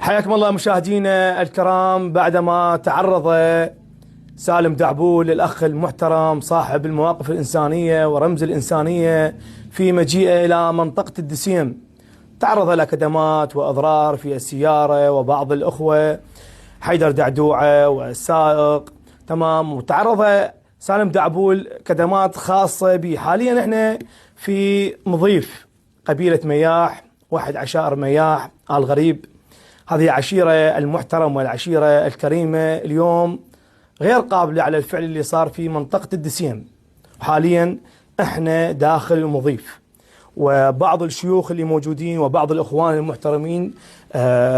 حياكم الله مشاهدينا الكرام. بعدما تعرض سالم دعبول الأخ المحترم صاحب المواقف الإنسانية ورمز الإنسانية في مجيئه إلى منطقة الدسيم، تعرض لكدمات وأضرار في السيارة وبعض الأخوة حيدر دعدوعة والسائق، تمام. وتعرض سالم دعبول كدمات خاصة به. حاليا احنا في مضيف قبيلة مياح، واحد عشائر مياح آل غريب، هذه عشيرة المحترمة والعشيرة الكريمة اليوم غير قابلة على الفعل اللي صار في منطقة الدسيم. حاليا احنا داخل المضيف، وبعض الشيوخ اللي موجودين وبعض الإخوان المحترمين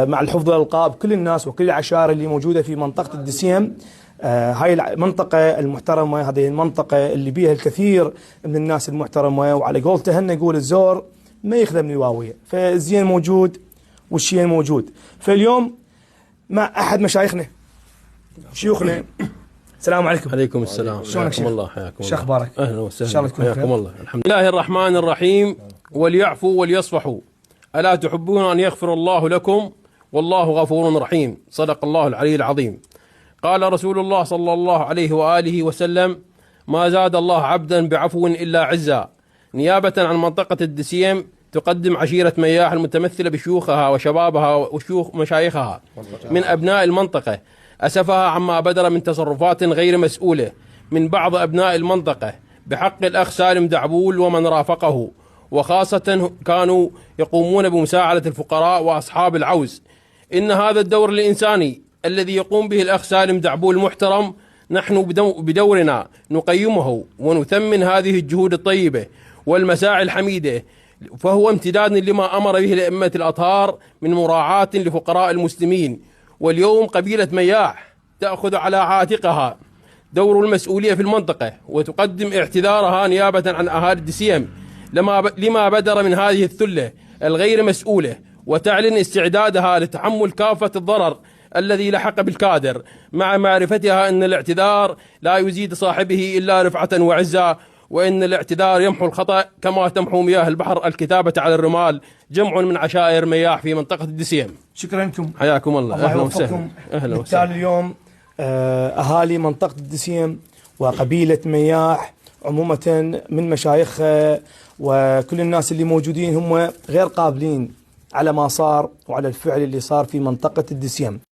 مع الحفظ والألقاب، كل الناس وكل العشائر اللي موجودة في منطقة الدسيم. هاي المنطقة المحترمة، هذه المنطقة اللي بيها الكثير من الناس المحترمة، وعلى قولته هن يقول الزور ما يخدم نواوية، فالزين موجود والشين موجود. فاليوم مع أحد مشايخنا شيوخنا. السلام عليكم. عليكم السلام. شلونك الله حياكم الله. شو أخبارك؟ أهلا وسهلا. إن شاء الله تكون حياكم بخير. الله. الحمد لله الرحمن الرحيم. وليعفوا وليصفحوا ألا تحبون أن يغفر الله لكم والله غفور رحيم. صدق الله العلي العظيم. قال رسول الله صلى الله عليه وآله وسلم: ما زاد الله عبدا بعفو إلا عزا. نيابة عن منطقة الدسيم تقدم عشيرة مياح المتمثلة بشيوخها وشبابها وشيوخ مشايخها من أبناء المنطقة أسفها عما بدر من تصرفات غير مسؤولة من بعض أبناء المنطقة بحق الأخ سالم دعبول ومن رافقه، وخاصة كانوا يقومون بمساعدة الفقراء وأصحاب العوز. إن هذا الدور الإنساني الذي يقوم به الأخ سالم دعبول المحترم نحن بدورنا نقيمه ونثمن هذه الجهود الطيبة والمساعي الحميدة، فهو امتداد لما أمر به الأئمة الأطهار من مراعاة لفقراء المسلمين. واليوم قبيلة مياح تأخذ على عاتقها دور المسؤولية في المنطقة وتقدم اعتذارها نيابة عن أهالي الدسيم لما بدر من هذه الثلة الغير مسؤولة، وتعلن استعدادها لتحمل كافة الضرر الذي لحق بالكادر، مع معرفتها أن الاعتذار لا يزيد صاحبه إلا رفعة وعزة، وإن الاعتذار يمحو الخطأ كما تمحو مياه البحر الكتابة على الرمال. جمع من عشائر مياح في منطقة الدسيم. شكرا لكم. حياكم الله. أهلا وسهلا. بالتالي اليوم أهالي منطقة الدسيم وقبيلة مياح عمومة من مشايخها وكل الناس اللي موجودين هم غير قابلين على ما صار وعلى الفعل اللي صار في منطقة الدسيم.